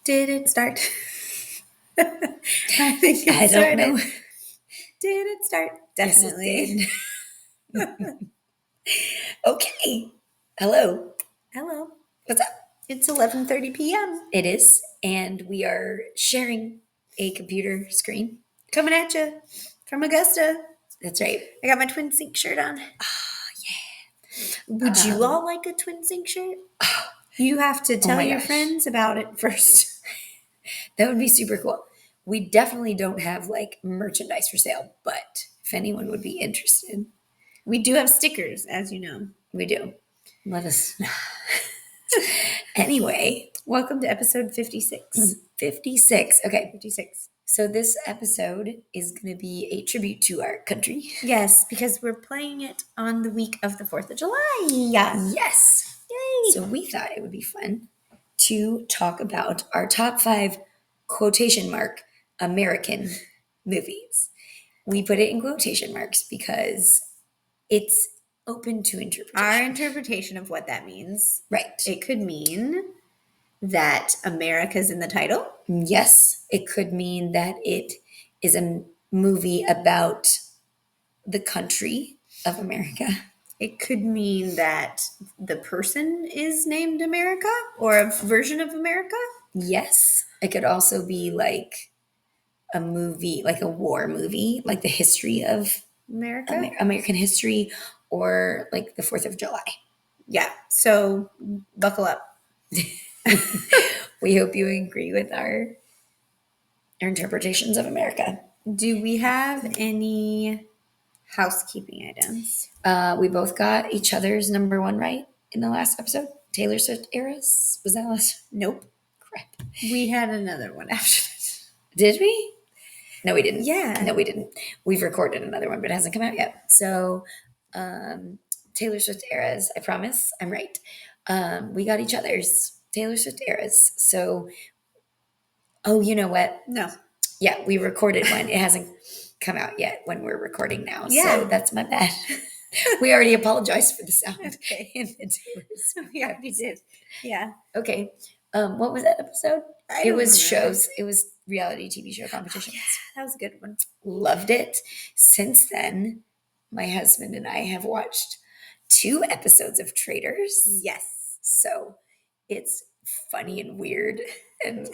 Did it start? I think it I don't know. Did it start? Yes, Definitely. it did. Okay. Hello. Hello. What's up? It's 11:30 p.m. It is, and we are sharing a computer screen. Coming at you from Augusta. That's right. I got my TwiNSYNC shirt on. Would you all like a TwiNSYNC shirt? You have to tell my your gosh. friends about it first. That would be super cool. We definitely don't have like merchandise for sale, but if anyone would be interested, We do have stickers, as you know. we do. Let us know. Anyway, Welcome to episode 56. 56. Okay. 56. So this episode is going to be a tribute to our country. Yes, because we're playing it on the week of the 4th of July. Yes. Yay! So we thought it would be fun to talk about our top 5 quotation mark American movies. We put it in quotation marks because it's open to interpretation. Our interpretation of what that means. Right. It could mean that America's in the title. Yes. It could mean that it is a movie about the country of America. It could mean that the person is named America or a version of America. Yes. It could also be like a movie, like a war movie, like the history of America. American history, or like the 4th of July. Yeah. So buckle up. We hope you agree with our interpretations of America. Do we have any housekeeping items? We both got each other's number 1 right in the last episode. Taylor Swift eras. Was that last? Nope. Crap. We had another one after that. Did we? No, we didn't. Yeah. No, we didn't. We've recorded another one, but it hasn't come out yet. So, Taylor Swift eras. I promise I'm right. We got each other's Taylor Swift eras. So, oh, you know what? No. Yeah, we recorded one. It hasn't come out yet when we're recording now. Yeah. So that's my bad. We already apologized for the sound. Okay. In the Taylor Swift We already did. Yeah. Okay. What was that episode? It was remember. shows. It was reality TV show competitions. That was a good one. Loved it. Since then, my husband and I have watched 2 episodes of Traitors. Yes. So it's funny and weird. And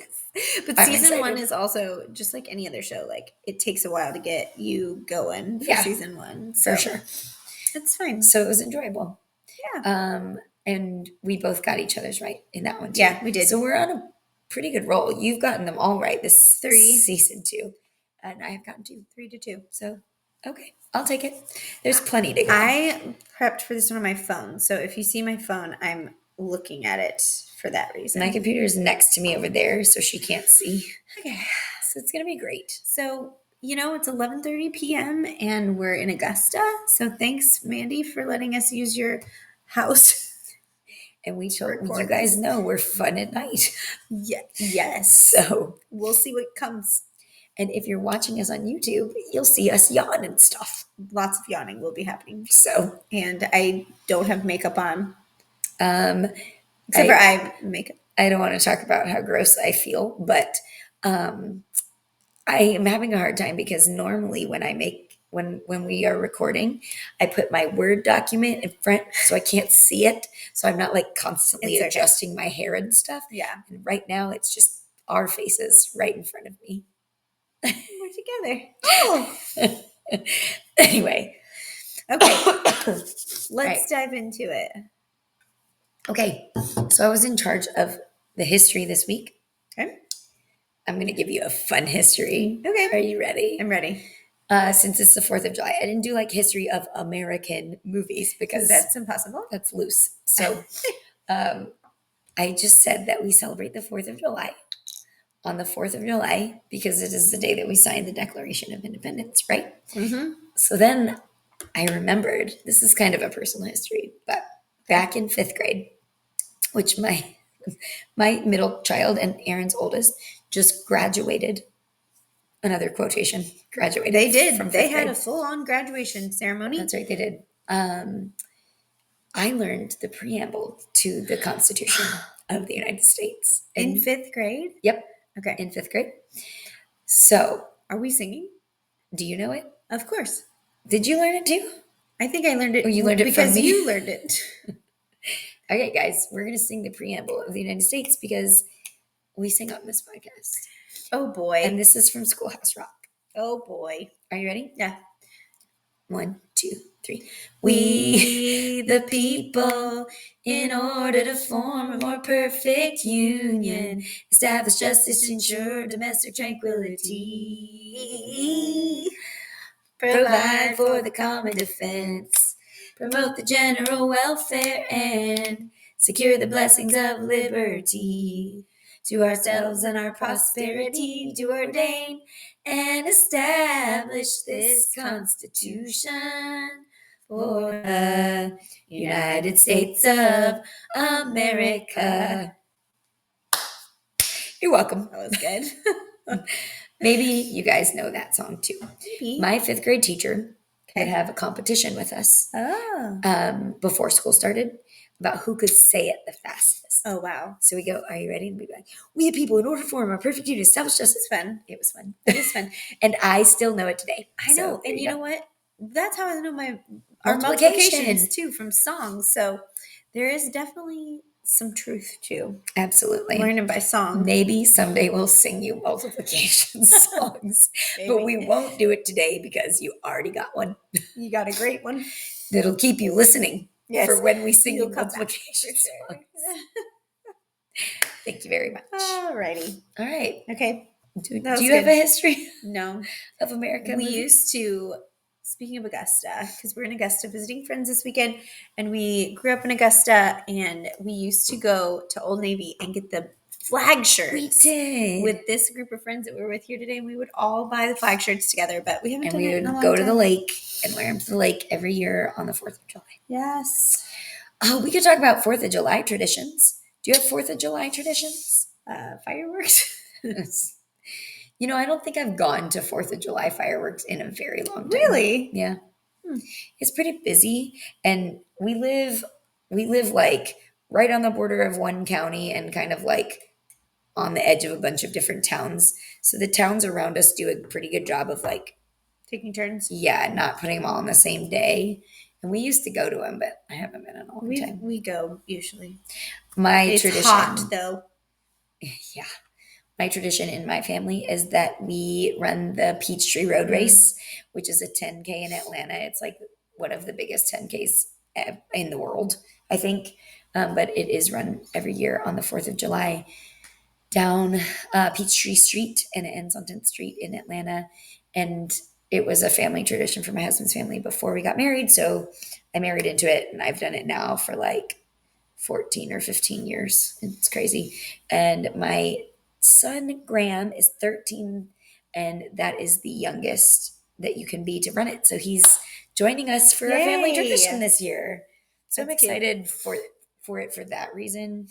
But I'm season excited. 1 is also just like any other show. Like it takes a while to get you going for Yeah. season 1. So For sure. it's fine. So it was enjoyable. Yeah. And we both got each other's right in that one too. Yeah, we did. So we're on a pretty good roll. You've gotten them all right this 3. season 2. And I have gotten 2. 3-2. So, okay. I'll take it. There's plenty to go. I prepped for this one on my phone. So if you see my phone, I'm looking at it for that reason. My computer is next to me over there, so she can't see. Okay. So it's going to be great. So, it's 11:30 p.m. and we're in Augusta. So thanks, Mandy, for letting us use your house. And we told Record you guys this. know we're fun at night. Yes. So We'll see what comes. and if you're watching us on YouTube, you'll see us yawn and stuff. Lots of yawning will be happening. So And I don't have makeup on. um Except for eye makeup. I don't want to talk about how gross I feel, but I am having a hard time because normally when we are recording, I put my Word document in front so I can't see it. So I'm not like constantly It's okay. adjusting my hair and stuff. Yeah. And right now it's just our faces right in front of me. We're together. Oh. Anyway. Okay. Let's Right. dive into it. Okay. So I was in charge of the history this week. Okay. I'm going to give you a fun history. Okay. Are you ready? I'm ready. Since it's the 4th of July, I didn't do like history of American movies because That's impossible. that's loose. So I just said that we celebrate the 4th of July on the 4th of July because it is the day that we signed the Declaration of Independence, right? Mm-hmm. So then I remembered, this is kind of a personal history, but back in 5th grade, which my middle child and Aaron's oldest just graduated. Another quotation, graduated. They did. From They 5th had grade. a full-on graduation ceremony. That's right, they did. I learned the preamble to the Constitution of the United States. In 5th grade? Yep, Okay. in 5th grade. So, Are we singing? do you know it? Of course. Did you learn it too? I think I learned it, Or you learned it from because me? you learned it. Okay, guys, we're going to sing the preamble of the United States because we sing on this podcast. Oh boy. And this is from Schoolhouse Rock. Oh boy. Are you ready? Yeah. 1, 2, 3. We, the people, in order to form a more perfect union, establish justice, ensure domestic tranquility, Provide for the common defense, promote the general welfare, and secure the blessings of liberty. to ourselves and our prosperity to ordain and establish this Constitution for the United States of America. You're welcome. That was good. Maybe you guys know that song too. Maybe. My 5th grade teacher would Okay. have a competition with us Oh. before school started about who could say it the fastest. Oh, wow. So we go, are you ready? And we'd be like, we the people, in order to form a perfect union, establish justice. Fun. It was fun. It is fun. And I still know it today. I know. So, and you go. know what? That's how I know our Multiplication. multiplications too from songs. So there is definitely some truth to Absolutely. learning by song. Maybe someday we'll sing you multiplication songs, but we won't do it today because you already got one. You got a great one. That'll keep you listening for when we sing you You'll come back multiplication for sure. songs. Thank you very much. Alrighty. All right. Okay. Do That was you have good. a history No. of America? We movie? used to, speaking of Augusta, because we're in Augusta visiting friends this weekend, and we grew up in Augusta, and we used to go to Old Navy and get the flag shirts. We did. With this group of friends that we're with here today, and we would all buy the flag shirts together, but we haven't and done we it would in a long go to the time. lake and wear them to the lake every year on the 4th of July. Yes. Oh, we could talk about 4th of July traditions. Do you have 4th of July traditions? Fireworks. You know, I don't think I've gone to 4th of July fireworks in a very long time. Really? Yeah. Hmm. It's pretty busy. And we live like right on the border of one county and kind of like on the edge of a bunch of different towns. So the towns around us do a pretty good job of like Taking turns. Yeah, not putting them all on the same day. And we used to go to them, but I haven't been in a long time. We go usually. My It's hot though. Yeah. My tradition in my family is that we run the Peachtree Road Race, which is a 10K in Atlanta. It's like one of the biggest 10Ks in the world, I think. But it is run every year on the 4th of July down Peachtree Street, and it ends on 10th Street in Atlanta. And it was a family tradition for my husband's family before we got married. So I married into it, and I've done it now for like 14 or 15 years. It's crazy. And my son Graham is 13, and that is the youngest that you can be to run it. So he's joining us for our family Yay. tradition this year. So That's I'm excited for it for that reason.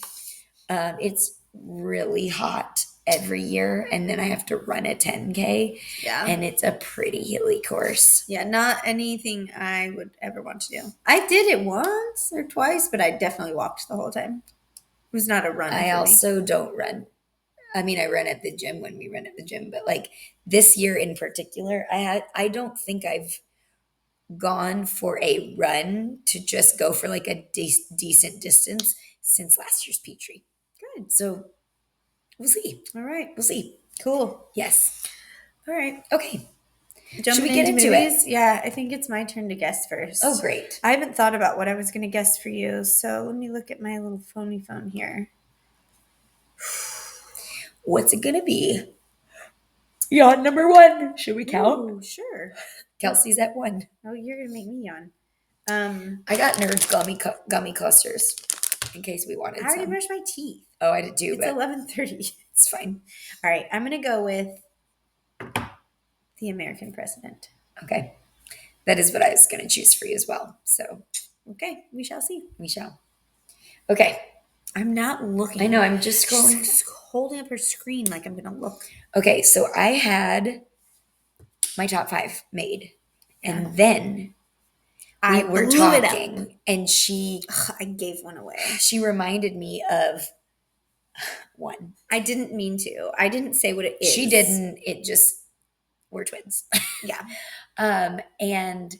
It's really hot every year, and then I have to run a 10K. Yeah. And it's a pretty hilly course. Yeah, not anything I would ever want to do. I did it once or twice, but I definitely walked the whole time. It was not a run. I also don't run. I mean, I run at the gym when we run at the gym, but like this year in particular, I don't think I've gone for a run to just go for like a decent distance since last year's Peachtree. Good. So we'll see. All right. We'll see. Cool. Yes. All right. Okay. Should we get into movies? Yeah, I think it's my turn to guess first. Oh, great. I haven't thought about what I was going to guess for you, so let me look at my little phony phone here. What's it going to be? Yawn number 1. Should we count? Ooh, sure. Kelsey's at 1. Oh, you're going to make me yawn. I got Nerds gummy clusters in case we wanted I already some. brushed my teeth. Oh, I did too. It's but 11:30. It's fine. All right, I'm going to go with the American president. Okay. That is what I was going to choose for you as well. So, okay, we shall see. We shall. Okay. I'm not looking. I know, I'm just scrolling. Just holding up her screen like I'm going to look. Okay, so I had my top 5 made. Yeah. And then we were blew it up. talking, and I gave one away. she reminded me of one. I didn't mean to. I didn't say what it is. She didn't. It just, we're twins. Yeah. And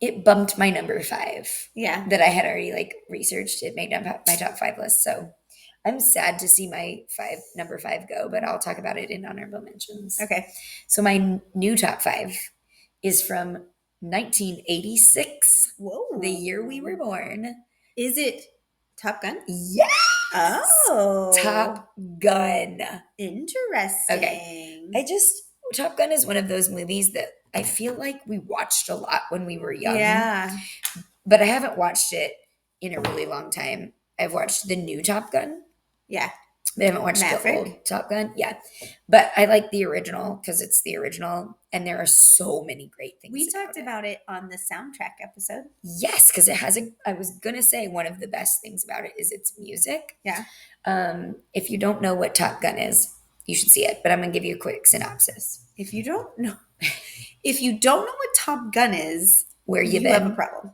it bumped my number 5 Yeah. that I had already like researched. It made my top 5 list. So I'm sad to see my number 5 go, but I'll talk about it in honorable mentions. Okay. So my new top 5 is from 1986, Whoa. the year we were born. Is it Top Gun? Yes. Oh. Top Gun. Interesting. Okay. Top Gun is one of those movies that I feel like we watched a lot when we were young. Yeah. But I haven't watched it in a really long time. I've watched the new Top Gun. Yeah. But I haven't watched Maverick. the old Top Gun. Yeah. But I like the original because it's the original and there are so many great things. We talked about it on the soundtrack episode. Yes, because it has I was going to say one of the best things about it is its music. Yeah. If you don't know what Top Gun is, you should see it, but I'm going to give you a quick synopsis. If you don't know what Top Gun is, where you have a problem.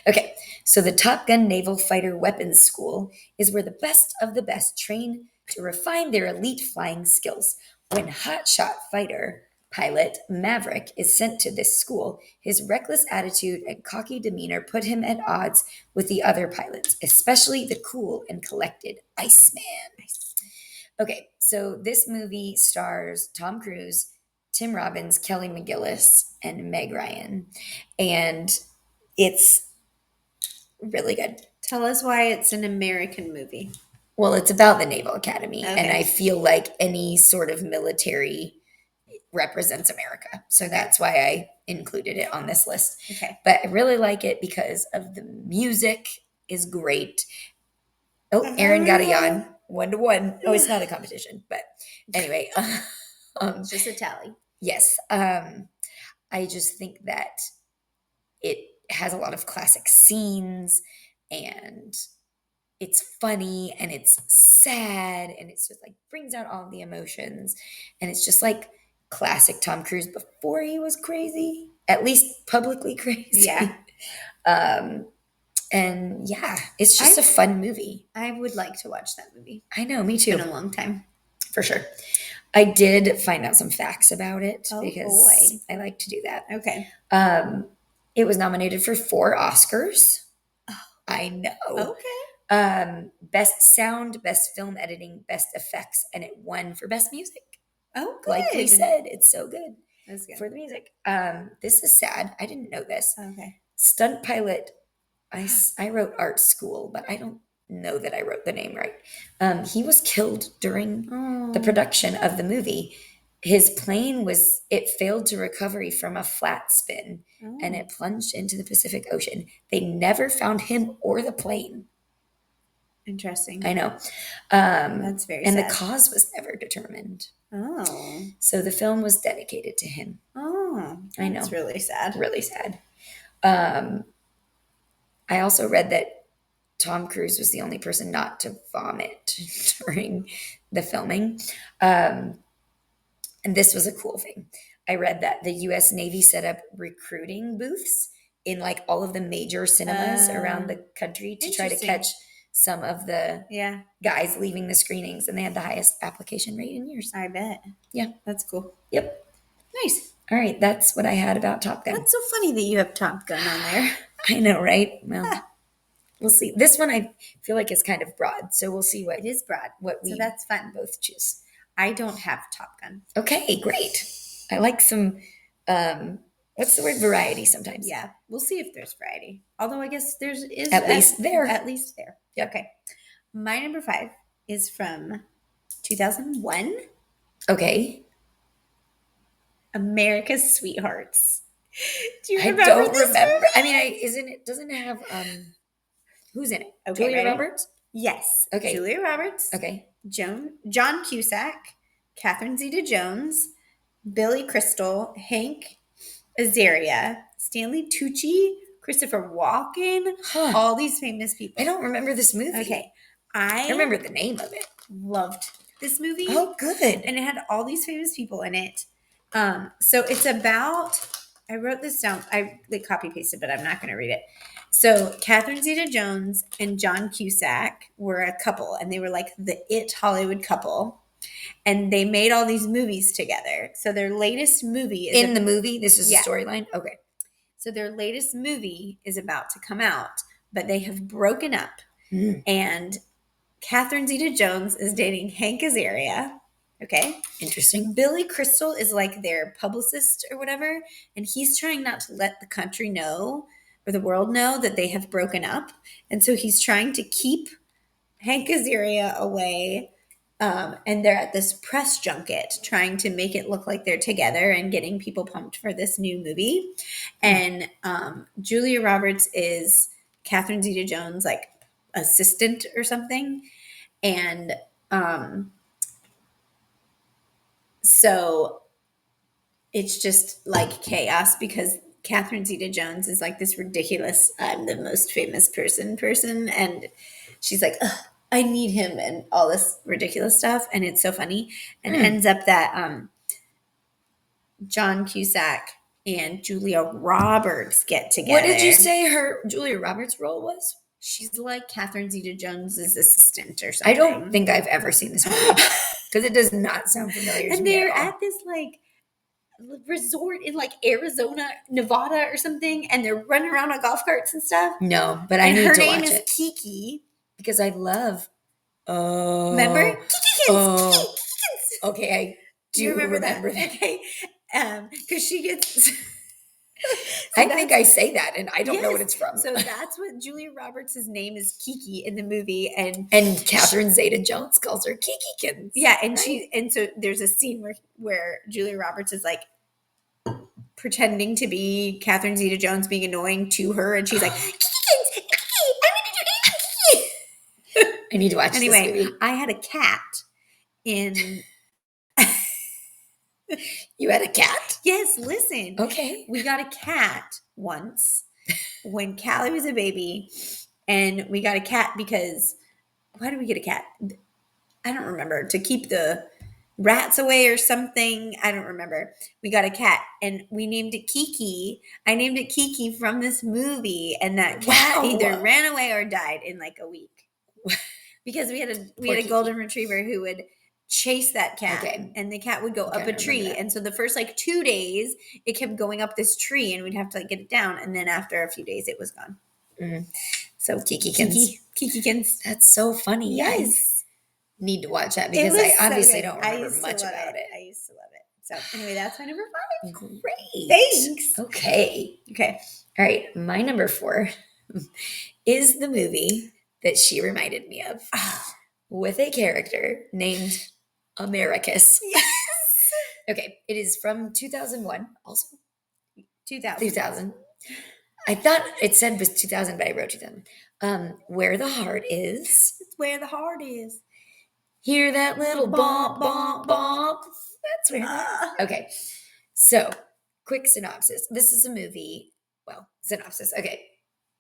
Okay, so the Top Gun Naval Fighter Weapons School is where the best of the best train to refine their elite flying skills. When hotshot fighter pilot Maverick is sent to this school, his reckless attitude and cocky demeanor put him at odds with the other pilots, especially the cool and collected Iceman. Okay, so this movie stars Tom Cruise, Tim Robbins, Kelly McGillis, and Meg Ryan. And it's really good. Tell us why it's an American movie. Well, it's about the Naval Academy, Okay. and I feel like any sort of military represents America. So that's why I included it on this list. Okay. But I really like it because of the music is great. Oh, Aaron got a yawn. 1-1. Oh, it's not a competition, but anyway. It's just a tally. Yes. I just think that it has a lot of classic scenes and it's funny and it's sad and it's just like brings out all the emotions and it's just like classic Tom Cruise before he was crazy, at least publicly crazy. Yeah. And yeah, it's just a fun movie. I would like to watch that movie. I know, me too. It's been a long time. For sure. I did find out some facts about it because boy. I like to do that. Okay. It was nominated for 4 Oscars. Oh. I know. Okay. Best sound, best film editing, best effects, and it won for best music. Oh, good. Like we said, it's so good. That's good. For the music. This is sad. I didn't know this. Okay. Stunt pilot. I wrote art school, but I don't know that I wrote the name right. He was killed during the production of the movie. His plane it failed to recovery from a flat spin and it plunged into the Pacific Ocean. They never found him or the plane. Interesting. I know. That's very sad. And the cause was never determined. Oh. So the film was dedicated to him. Oh. I know. It's really sad. Really sad. I also read that Tom Cruise was the only person not to vomit during the filming. And this was a cool thing. I read that the U.S. Navy set up recruiting booths in like all of the major cinemas around the country to try to catch some of the guys leaving the screenings, and they had the highest application rate in years. I bet. Yeah. That's cool. Yep. Nice. All right. That's what I had about Top Gun. That's so funny that you have Top Gun on there. I know, right? Well, we'll see. This one I feel like is kind of broad, so we'll see what it is broad. So that's fun. Both choose. I don't have Top Gun. Okay, great. I like some what's the word? Variety sometimes. Yeah. We'll see if there's variety. Although I guess there is at least there. At least there. Yep. Okay. My number 5 is from 2001. Okay. America's Sweethearts. Do you remember? I don't remember. Movie? I mean, doesn't it have who's in it? Okay, Julia ready? Roberts? Yes. Okay. Julia Roberts. Okay. John Cusack, Catherine Zeta-Jones, Billy Crystal, Hank Azaria, Stanley Tucci, Christopher Walken, all these famous people. I don't remember this movie. Okay. I remember the name of it. Loved this movie. Oh, good. And it had all these famous people in it. So it's about I wrote this down. I copy pasted, but I'm not going to read it. So Catherine Zeta-Jones and John Cusack were a couple, and they were like the it Hollywood couple, and they made all these movies together. So their latest movie is In the movie, this is Yeah. a storyline. Okay. so their latest movie is about to come out, but they have broken up, Mm, and Catherine Zeta-Jones is dating Hank Azaria. Okay. interesting. Billy Crystal is like their publicist or whatever, and he's trying not to let the country know or the world know that they have broken up. And so he's trying to keep Hank Azaria away. And they're at this press junket trying to make it look like they're together and getting people pumped for this new movie. And Julia Roberts is Catherine Zeta-Jones' like assistant or something. And so it's just like chaos because Catherine Zeta-Jones is like this ridiculous, I'm the most famous person, and she's like, ugh, I need him and all this ridiculous stuff, and it's so funny. And ends up that John Cusack and Julia Roberts get together. What did you say her Julia Roberts' role was? She's like Catherine Zeta-Jones' assistant or I something. don't think I've ever seen this movie because it does not sound familiar to And me they're at all. at this like resort in like Arizona, Nevada or something, and they're running around on golf carts and stuff. No, but I And need her to name watch is it Kiki. because I love. Oh, Remember? Kikikins. oh. Kikikins. Okay, I do You remember that? that. Okay. Because she gets. I think I say that, and I don't know what Yes. it's from. So that's what Julia Roberts' name is, Kiki, in the movie, and Catherine Zeta-Jones calls her Kikikins. yeah, and right? so there's a scene where Julia Roberts is like pretending to be Catherine Zeta-Jones, being annoying to her, and she's like, Kikikins, Kiki, I'm gonna do Kiki. I need to watch this Anyway, movie. I had a cat in. You had a cat? Yes, listen. Okay. We got a cat once when Callie was a baby, and we got a cat because why did we get a cat? I don't remember. To keep the rats away or something. I don't remember. We got a cat and we named it Kiki. I named it Kiki from this movie, and that cat Wow. either ran away or died in like a week because we had a golden retriever who would chase that cat, Okay. and the cat would go up a tree, and so the first like 2 days it kept going up this tree, and we'd have to like get it down, and then after a few days it was gone. Mhm. So Kikikins. Kikikins. That's so funny. Yes. I need to watch that because I obviously don't remember much about it. I used to love it. So anyway, that's my number 5. Great. Thanks. Okay. Okay. All right. My number 4 is the movie that she reminded me of with a character named Americus. Yes. Okay. It is from 2001 also. 2000. I thought it said it was 2000, but I wrote 2000. Where the Heart Is. It's where the heart is. Hear that little bump, bump, bump. That's where. Okay. So, quick synopsis. This is a movie. Well, synopsis. Okay.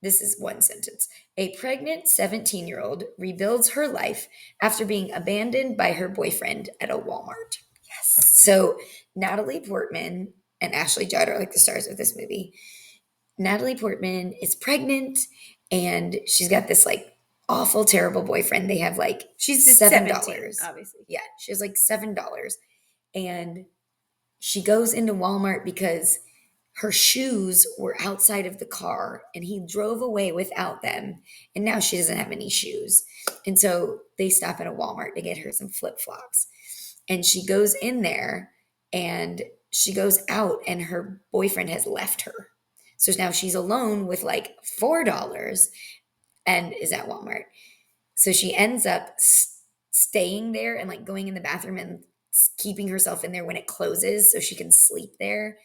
This is one sentence. A pregnant 17-year-old rebuilds her life after being abandoned by her boyfriend at a Walmart. Yes. So, Natalie Portman and Ashley Judd are like the stars of this movie. Natalie Portman is pregnant and she's got this like awful, terrible boyfriend. They have like She's $7, 17, obviously. Yeah, she has like $7, and she goes into Walmart because her shoes were outside of the car, and he drove away without them, and now she doesn't have any shoes, and so they stop at a Walmart to get her some flip flops, and she goes in there, and she goes out, and her boyfriend has left her, so now she's alone with like $4 and is at Walmart. So she ends up staying there and like going in the bathroom and keeping herself in there when it closes so she can sleep there.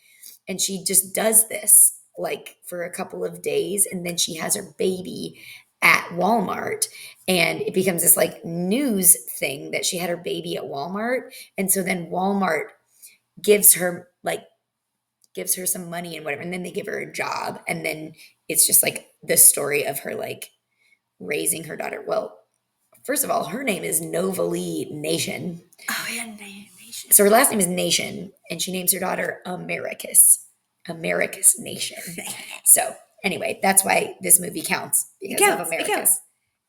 And she just does this like for a couple of days. And then she has her baby at Walmart. And it becomes this like news thing that she had her baby at Walmart. And so then Walmart gives her some money and whatever. And then they give her a job. And then it's just like the story of her like raising her daughter. Well, first of all, her name is Novalee Nation. Oh, yeah, Nation. So her last name is Nation, and she names her daughter Americus. America's nation. So anyway, that's why this movie counts It because of counts. It America's. counts.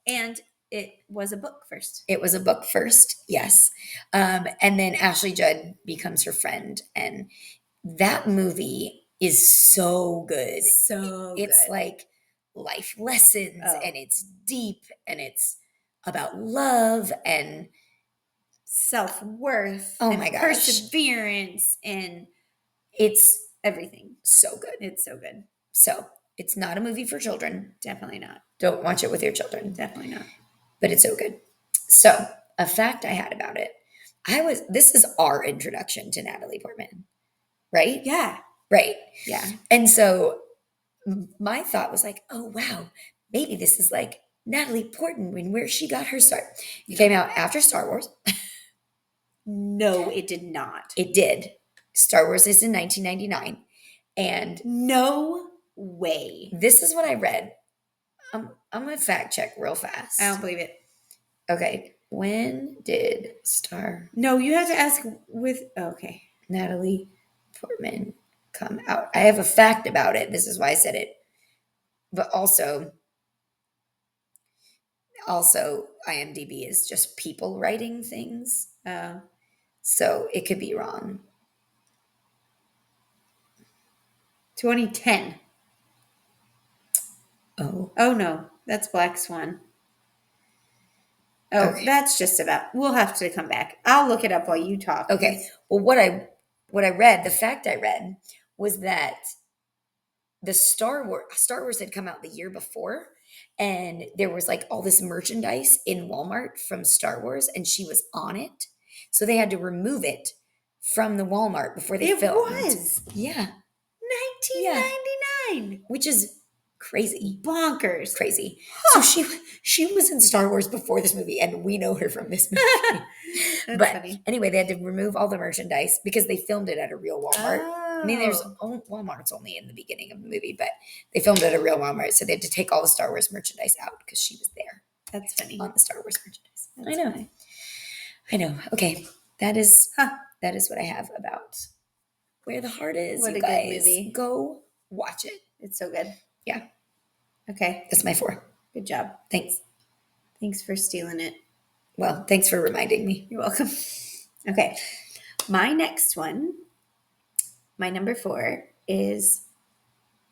And it was a book first. It was a book first, yes. And then Ashley Judd becomes her friend, and that movie is so good. So It's good. like life lessons, Oh. and it's deep, and it's about love and self-worth oh and my gosh, perseverance and it's everything. so good. It's so good. So it's not a movie for children. Definitely not. Don't watch it with your children. Definitely not. But it's so good. So a fact I had about it, this is our introduction to Natalie Portman, right? Yeah. Right. Yeah. And so my thought was like, oh wow, maybe this is like Natalie Portman where she got her start. It came out after Star Wars. No, it did not. It did. Star Wars is in 1999. And no way. This is what I read. I'm going to fact check real fast. I don't believe it. Okay. When did Star? No, you have to ask with. Oh, okay. Natalie Portman come out. I have a fact about it. This is why I said it. But also IMDb is just people writing things. So it could be wrong. 2010. Oh. Oh no, that's Black Swan. Oh, okay. That's just about. We'll have to come back. I'll look it up while you talk. Okay. Well, what I read, the fact I read was that the Star Wars had come out the year before, and there was like all this merchandise in Walmart from Star Wars, and she was on it. So they had to remove it from the Walmart before they filmed. It was. Yeah. 1999. Which is crazy. Bonkers. Crazy. Huh. So she was in Star Wars before this movie, and we know her from this movie. But funny. Anyway, they had to remove all the merchandise because they filmed it at a real Walmart. Oh. I mean, Walmart's only in the beginning of the movie, but they filmed it at a real Walmart, so they had to take all the Star Wars merchandise out because she was there. That's funny. On the Star Wars merchandise. That's I know. Funny. I know. Okay. That is what I have about Where the Heart Is. What you a guys. Good movie. Go watch it. It's so good. Yeah. Okay. That's my 4. Good job. Thanks. Thanks for stealing it. Well, thanks for reminding me. You're welcome. Okay. My next one, my number 4, is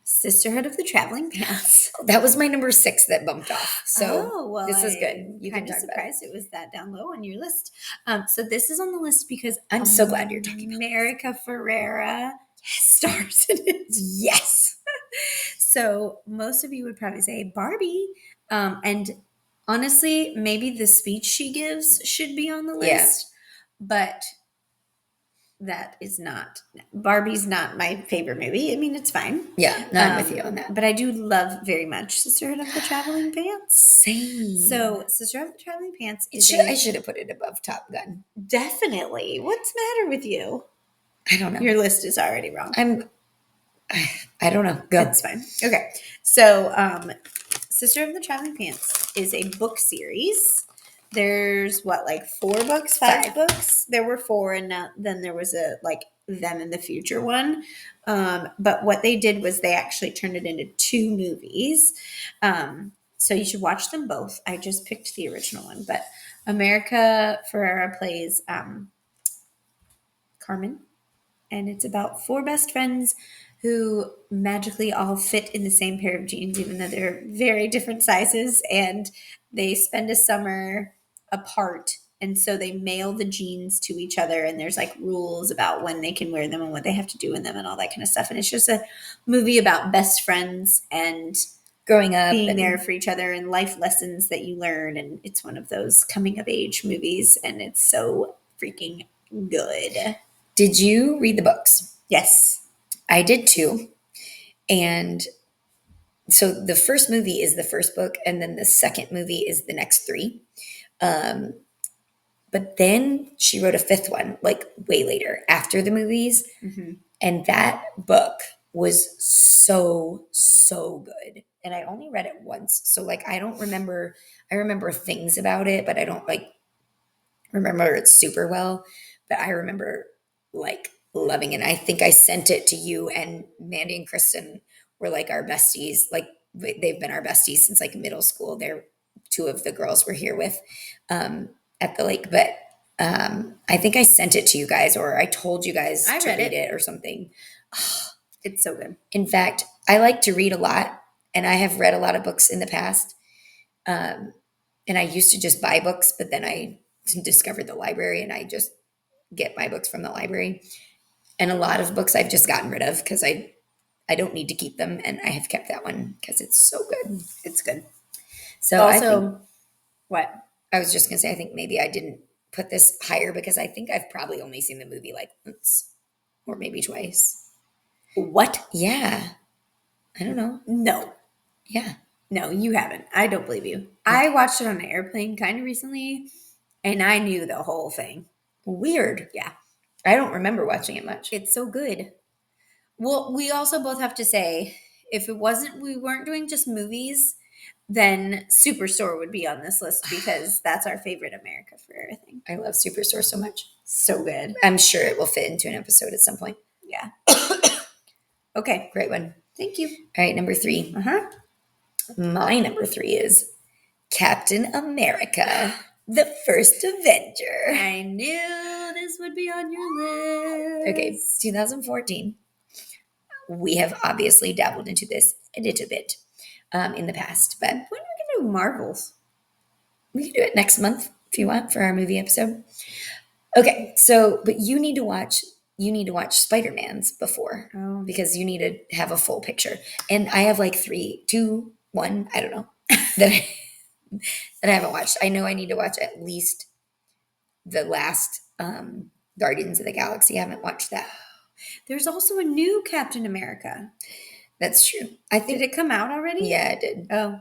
Sisterhood of the Traveling Pants. That was my number 6 that bumped off. So this is good. You can talk surprised it was that down low on your list. So this is on the list because I'm so glad you're talking about America Ferrera stars in it. Yes. So most of you would probably say Barbie. And honestly, maybe the speech she gives should be on the list. But that is not. Barbie's not my favorite movie. I mean, it's fine. Yeah, no, I'm with you on that. But I do love very much Sisterhood of the Traveling Pants. Same. So Sisterhood of the Traveling Pants I should have put it above Top Gun. Definitely. What's the matter with you? I don't know. Your list is already wrong. I don't know. Go. It's fine. Okay. So Sister of the Traveling Pants is a book series. There's like 4 books, 5 books. There were 4, and then there was a Them in the Future one. But what they did was they actually turned it into 2 movies. So you should watch them both. I just picked the original one, but America Ferrera plays Carmen, and it's about 4 best friends who magically all fit in the same pair of jeans, even though they're very different sizes, and they spend a summer apart. And so they mail the jeans to each other, and there's rules about when they can wear them and what they have to do in them and all that kind of stuff. And it's just a movie about best friends and growing up, being there for each other, and life lessons that you learn. And it's one of those coming of age movies, and it's so freaking good. Did you read the books? Yes. I did too. And so the first movie is the first book, and then the second movie is the next 3. But then she wrote a 5th one, way later after the movies. Mm-hmm. And that book was so, so good. And I only read it once. So I don't remember, I remember things about it, but I don't remember it super well. But I remember loving it. I think I sent it to you, and Mandy and Kristen were like our besties. Like they've been our besties since like middle school. They're two of the girls we're here with at the lake. But I think I sent it to you guys, or I told you guys I to read read it. it or something. It's so good. In fact, I like to read a lot, and I have read a lot of books in the past. And I used to just buy books, but then I discovered the library, and I just get my books from the library. And a lot of books I've just gotten rid of because I don't need to keep them, and I have kept that one because it's so good. It's good. So I think Also, what? I was just gonna say I think maybe I didn't put this higher because I think I've probably only seen the movie like once or maybe twice. What? Yeah, I don't know. No. Yeah, No, you haven't. I don't believe you. I watched it on an airplane kind of recently, and I knew the whole thing. weird. Yeah. I don't remember watching it much. It's so good. Well, we also both have to say, if we weren't doing just movies, then Superstore would be on this list because that's our favorite America Ferrera thing. I love Superstore so much. So good. I'm sure it will fit into an episode at some point. Yeah. Okay. Great one. Thank you. All right, number 3. Uh-huh. My number 3 is Captain America, the First Avenger. I knew this would be on your list. Okay, 2014. We have obviously dabbled into this a little bit in the past, but When are we going to do Marvels? we can do it next month if you want for our movie episode. Okay, so but you need to watch Spider-Man's before Oh. because you need to have a full picture. And I have like 3, 2, 1, I don't know that I haven't watched. I know I need to watch at least the last Guardians of the Galaxy. I haven't watched that. There's also a new Captain America. That's true. I think Did it come out already? yeah, it did. Oh,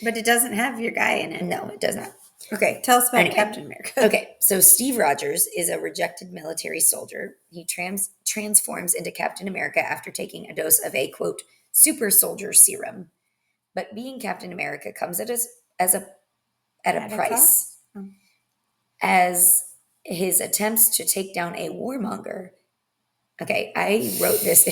but it doesn't have your guy in it. No, it does not. Okay, tell us about Anyway. Captain America. Okay, so Steve Rogers is a rejected military soldier. He transforms into Captain America after taking a dose of a quote super soldier serum. But being Captain America comes at a price, cost? Oh. as his attempts to take down a warmonger. Okay, I wrote this.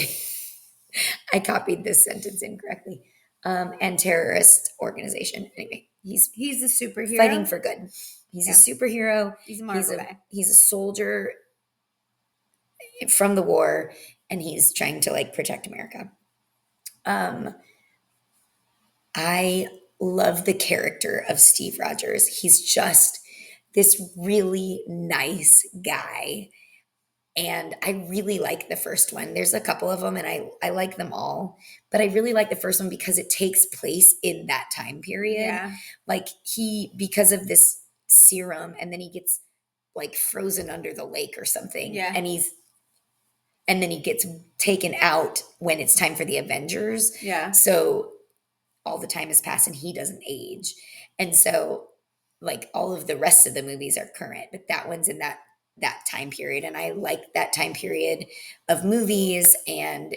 I copied this sentence incorrectly. And terrorist organization. Anyway, he's He's a superhero. fighting for good. He's Yeah. a superhero. He's a Marvel guy. He's a soldier from the war, and he's trying to like protect America. I love the character of Steve Rogers. He's just this really nice guy. And I really like the first one. There's a couple of them, and I like them all. But I really like the first one because it takes place in that time period. Yeah. Like because of this serum, and then he gets like frozen under the lake or something. Yeah. And then he gets taken out when it's time for the Avengers. Yeah. So all the time has passed and he doesn't age. And so like all of the rest of the movies are current, but that one's in that time period. And I like that time period of movies, and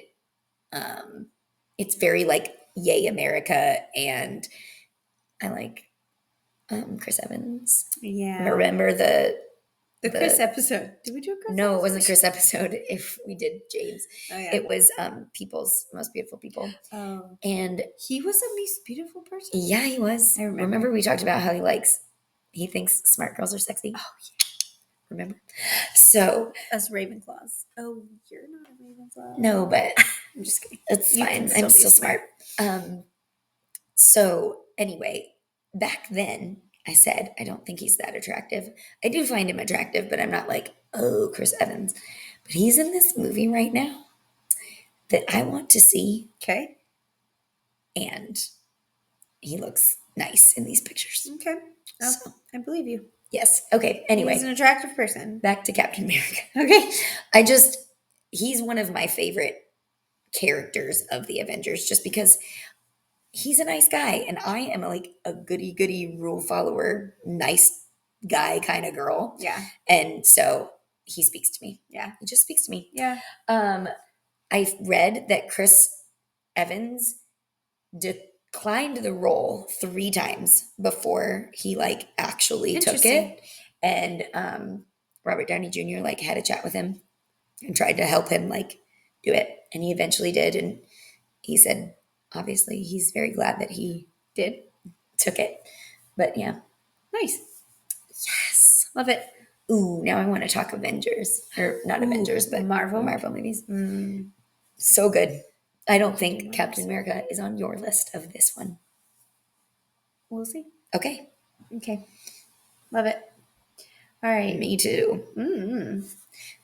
it's very like yay America, and I like Chris Evans. Yeah. Remember the Chris episode. Did we do a Chris? No, it wasn't Chris episode. If we did James, Oh yeah. it was People's Most Beautiful People. Oh. And He was a most beautiful person. yeah, he was. I remember. We talked about how he thinks smart girls are sexy. Oh yeah. Remember? So Us Ravenclaws. Oh, you're not a Ravenclaw. no, but I'm just kidding. it's You fine. can I'm still still be smart. So anyway, back then I said I don't think he's that attractive. I do find him attractive, but I'm not like, oh, Chris Evans. But he's in this movie right now that I want to see, Okay. and he looks nice in these pictures. Okay. Oh, So, I believe you. yes. Okay. He's Anyway, an attractive person. back to Captain America. Okay. He's one of my favorite characters of the Avengers just because he's a nice guy, and I am like a goody rule follower, nice guy kind of girl. Yeah. And so he speaks to me. Yeah. He just speaks to me. Yeah. I've read that Chris Evans declined the role 3 times before he like actually took Interesting. it. And Robert Downey Jr. like had a chat with him and tried to help him like do it. And he eventually did. And he said, obviously, he's very glad that he took it. But yeah. Nice. Yes. Love it. Ooh, now I want to talk Avengers. Or not Avengers, but Marvel movies. Mm, So good. I don't think Captain America is on your list of this one. we'll see. Okay. Okay. Love it. All right. Me too.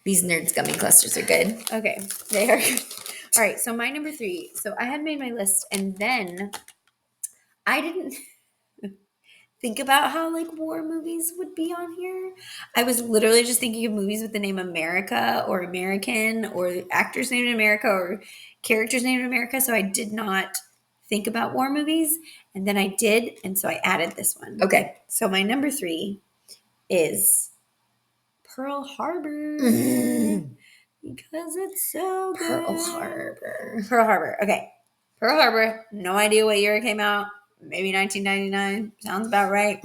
These nerd scummy clusters are good. Okay. They are good. All right. So my number 3. So I had made my list and then I didn't think about how like war movies would be on here. I was literally just thinking of movies with the name America or American or actors named America or characters named America. So I did not think about war movies. And then I did. And so I added this one. Okay. So my number 3 is Pearl Harbor. Because it's so good. Pearl Harbor. Pearl Harbor. Okay. Pearl Harbor. No idea what year it came out. Maybe 1999. Sounds about right.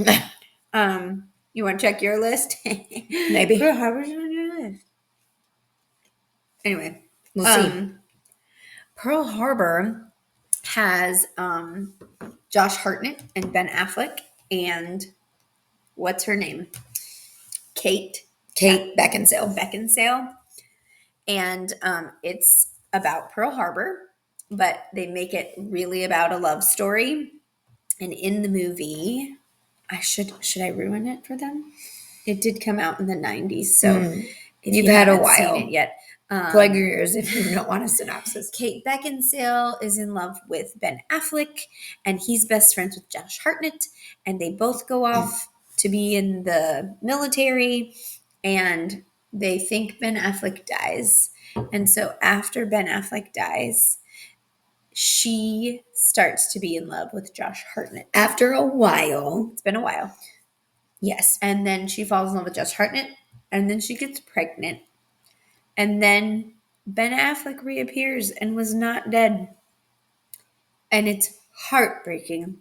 You want to check your list? Maybe. Pearl Harbor's on your list. Anyway. We'll see. Pearl Harbor has Josh Hartnett and Ben Affleck and what's her name? Kate Beckinsale. And it's about Pearl Harbor, but they make it really about a love story. And in the movie, should I ruin it for them? It did come out in the 90s, so if you've had a haven't while. seen it yet. Plug your ears if you don't want a synopsis. Kate Beckinsale is in love with Ben Affleck, and he's best friends with Josh Hartnett, and they both go off to be in the military, and they think Ben Affleck dies. And so after Ben Affleck dies, she starts to be in love with Josh Hartnett. After a while. It's been a while. Yes. And then she falls in love with Josh Hartnett, and then she gets pregnant. And then Ben Affleck reappears and was not dead. And it's heartbreaking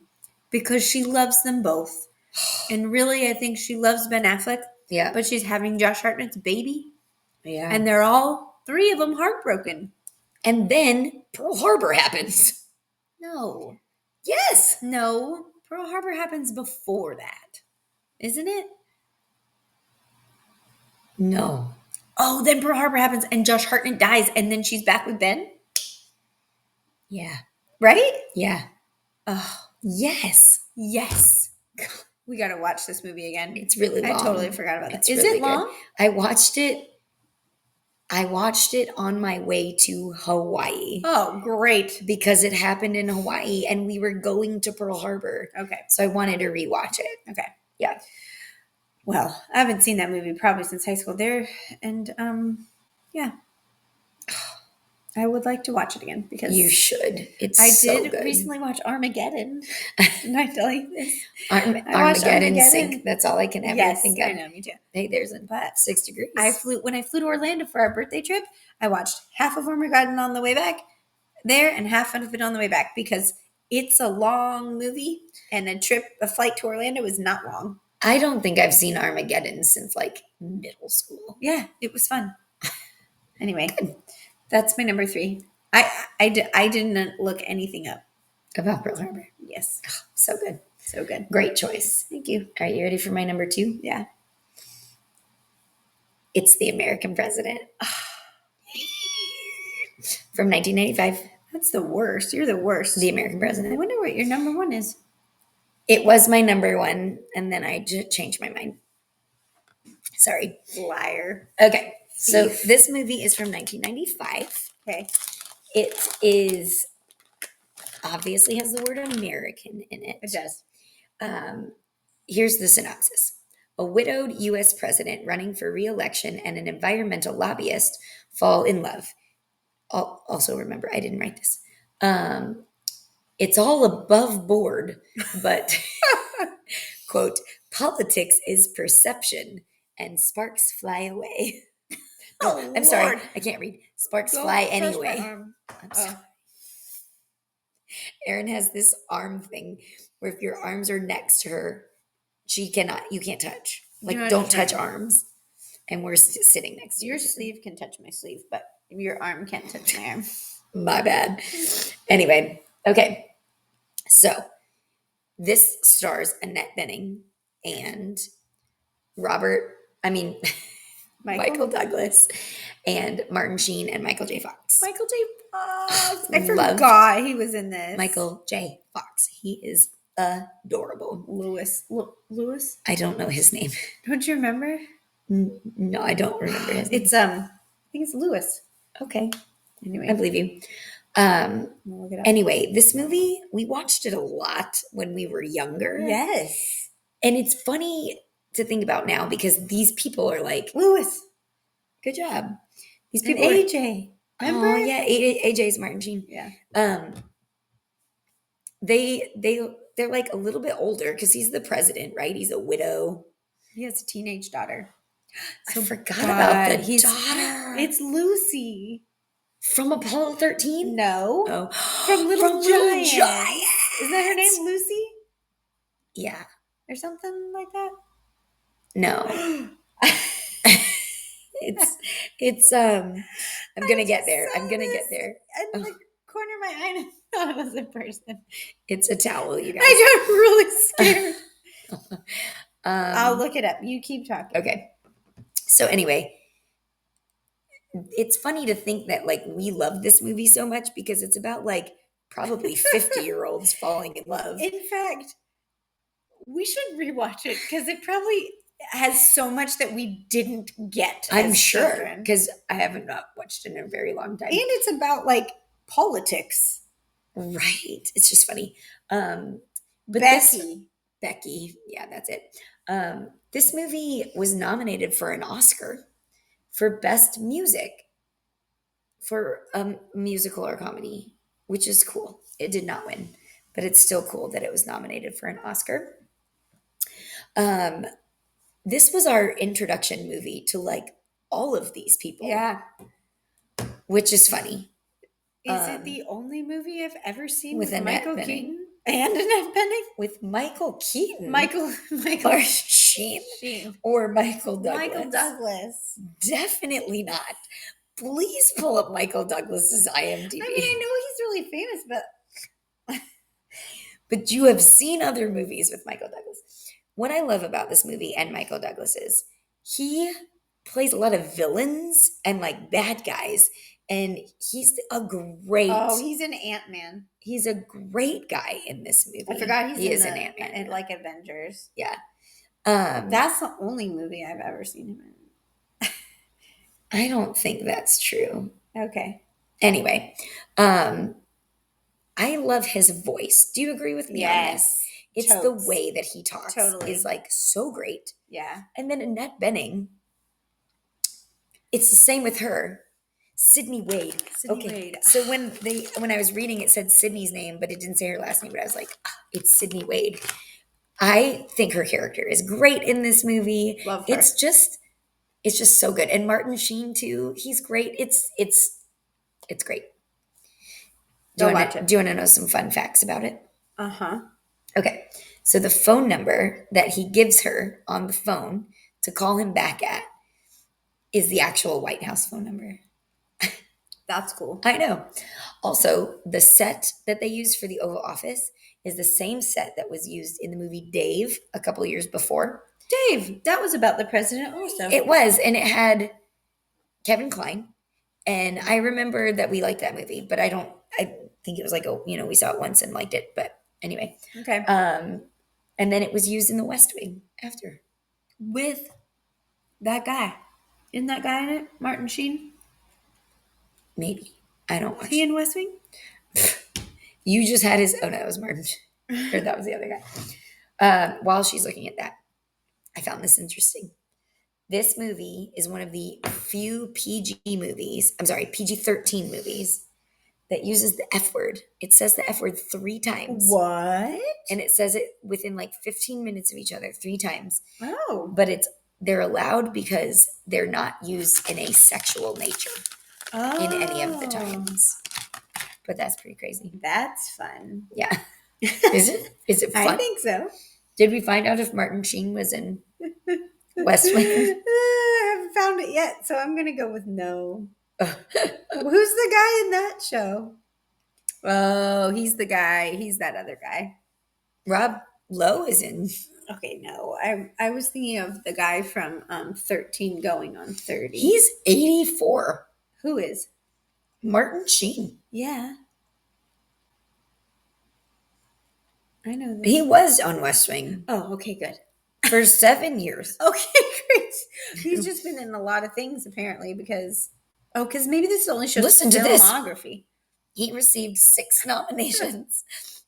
because she loves them both. And really, I think she loves Ben Affleck. Yeah. But she's having Josh Hartnett's baby. Yeah. And they're all 3 of them heartbroken. And then Pearl Harbor happens. No. Yes. No. Pearl Harbor happens before that. Isn't it? No. Oh, then Pearl Harbor happens and Josh Hartnett dies and then she's back with Ben? Yeah. Right? Yeah. Oh, yes. Yes. We got to watch this movie again. It's really long. I totally forgot about that. Is really it long? Good. I watched it on my way to Hawaii. Oh, great. Because it happened in Hawaii and we were going to Pearl Harbor. Okay. So I wanted to rewatch it. Okay. Yeah. Well, I haven't seen that movie probably since high school there. And yeah. I would like to watch it again because you should. It's I so did good. recently watch Armageddon. Didn't I tell you this? Armageddon Sync. That's all I can ever think of. I know, me too. Hey, there's a 6 degrees. When I flew to Orlando for our birthday trip, I watched half of Armageddon on the way back there and half of it on the way back because it's a long movie and a flight to Orlando is not long. I don't think I've seen Armageddon since like middle school. Yeah, it was fun. Anyway, that's my number 3. I didn't look anything up about Pearl Harbor. Yes. Oh, so good. So good. Great choice. Thank you. All right, you ready for my number 2? Yeah. It's The American President. From 1995. That's the worst. You're the worst. The American President. I wonder what your number 1 is. It was my number 1, and then I just changed my mind. Sorry. Liar. Okay. So this movie is from 1995. Okay. It is obviously has the word American in it. It does. Here's the synopsis. A widowed U.S. president running for re-election and an environmental lobbyist fall in love. Also, remember, I didn't write this. It's all above board, but, quote, politics is perception and sparks fly away. Oh, I'm sorry. I can't read. Sparks fly anyway. I'm sorry. Erin has this arm thing where if your arms are next to her, you can't touch. Like, don't touch arms. and we're sitting next to Your each other. sleeve can touch my sleeve, but your arm can't touch my arm. My bad. Anyway, okay. So this stars Annette Bening and Michael Douglas and Martin Sheen and Michael J. Fox. Michael J. Fox. I Love forgot he was in this. Michael J. Fox. He is adorable. Lewis. I don't know his name. Don't you remember? No, I don't remember his name. It's I think it's Lewis. Okay. Anyway, I believe you. we'll look it up. Anyway, this movie, we watched it a lot when we were younger. Yes. And it's funny to think about now because these people are like, Lewis. good job. These And people AJ. Remember? Oh, yeah, AJ's Martin Sheen. Yeah. They're like a little bit older because he's the president, right? He's a widow. He has a teenage daughter. I forgot about the daughter. It's Lucy. From Apollo 13? No. Oh. From Little Giants. Giants. Isn't that her name, Lucy? Yeah. Or something like that? No. it's I'm gonna get there. I'm gonna get there. And the corner of my eye, and I thought it was a person. It's a towel, you guys. I got really scared. I'll look it up. You keep talking. Okay. So anyway, it's funny to think that like we love this movie so much because it's about like probably 50-year-olds falling in love. In fact, we should rewatch it because it probably has so much that we didn't get. I'm sure because I haven't watched it in a very long time. And it's about like politics. Right. It's just funny. But Becky. Yeah, that's it. This movie was nominated for an Oscar for Best Music for a musical or comedy, which is cool. It did not win, but it's still cool that it was nominated for an Oscar. This was our introduction movie to like all of these people. Yeah. Which is funny. Is it the only movie I've ever seen with Michael Keaton and Annette Bening? With Michael Keaton? Michael or Sheen. Or Michael Douglas. Michael Douglas. Definitely not. Please pull up Michael Douglas's IMDb. I mean, I know he's really famous, but but you have seen other movies with Michael Douglas. What I love about this movie and Michael Douglas is he plays a lot of villains and like bad guys. And he's a great... Oh, he's an Ant-Man. He's a great guy in this movie. I forgot he is an Ant-Man. And like Avengers. Yeah. That's the only movie I've ever seen him in. I don't think that's true. Okay. Anyway, I love his voice. Do you agree with me on this? It's the way that he talks is like so great. Yeah. And then Annette Bening, it's the same with her. Sydney Wade. Wade. So when I was reading, it said Sydney's name, but it didn't say her last name. But I was like, it's Sydney Wade. I think her character is great in this movie. Love her. It's just so good. And Martin Sheen too. He's great. It's great. Do you want to know some fun facts about it? Uh-huh. Okay. So the phone number that he gives her on the phone to call him back at is the actual White House phone number. That's cool. I know. Also, the set that they used for the Oval Office is the same set that was used in the movie Dave a couple of years before. Dave, that was about the president also. It was, and it had Kevin Kline. And I remember that we liked that movie, but I think it was like, we saw it once and liked it. But anyway. Okay. And then it was used in the West Wing after. With that guy. Isn't that guy in it? Martin Sheen? Maybe. I don't watch. He in West Wing? You just had his... Oh, no, that was Martin. Or that was the other guy. While she's looking at that, I found this interesting. This movie is one of the few PG-13 movies that uses the F word. It says the F word 3 times. What? And it says it within like 15 minutes of each other 3 times. Oh. But they're allowed because they're not used in a sexual nature in any of the times. But that's pretty crazy. That's fun. Yeah. Is it? Is it fun? I think so. Did we find out if Martin Sheen was in West Wing. I haven't found it yet, so I'm gonna go with no. Who's the guy in that show? Oh, he's the guy. He's that other guy. Rob Lowe is in. Okay, no. I was thinking of the guy from 13 going on 30. He's 84. Who is? Martin Sheen. Yeah. I know this. He was on West Wing Oh, okay, good. for 7 years. Okay, great. He's just been in a lot of things apparently because maybe this only shows Listen to this. filmography. He received 6 nominations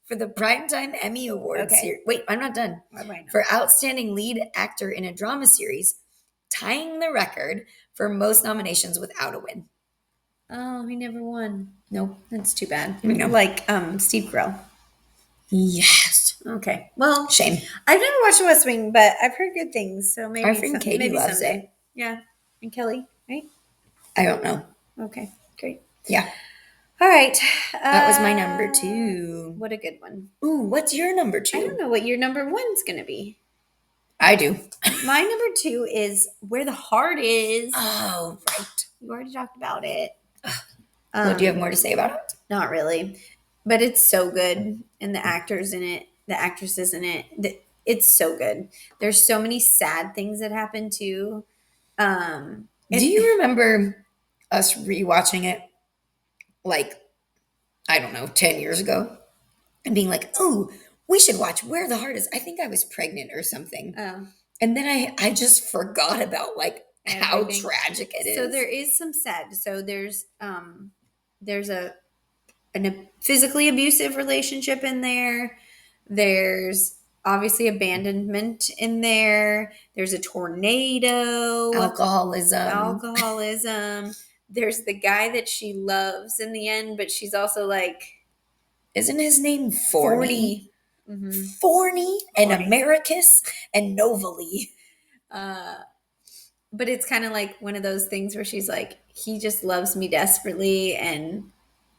for the Primetime Emmy Awards. Okay. Wait, I'm not done. For Outstanding Lead Actor in a Drama Series, tying the record for most nominations without a win. Oh, he never won. Nope. That's too bad. No. Like Steve Carell. Yes. Okay. Well, Shame. I've never watched The West Wing, but I've heard good things. So maybe Our friend Katie maybe loves someday. it. Yeah. And Kelly, right? I don't know. Okay. Great. Yeah. All right. That was my number 2. What a good one. Ooh, what's your number 2? I don't know what your number 1's going to be. I do. My number 2 is Where the Heart Is. Oh, right. You already talked about it. Well, do you have more to say about it? Not really. But it's so good. And the actors in it, the actresses in it, it's so good. There's so many sad things that happen too. Do you remember us rewatching it like, I don't know, 10 years ago? And being like, oh, we should watch Where the Heart Is. I think I was pregnant or something. Oh. And then I just forgot about like how Everything. tragic it is. So there is some sad. So there's a physically abusive relationship in there. There's obviously abandonment in there. There's a tornado. Alcoholism. There's the guy that she loves in the end, but she's also like, isn't his name Forney? Mm-hmm. Forney and Americus and Novally. But it's kind of like one of those things where she's like, he just loves me desperately and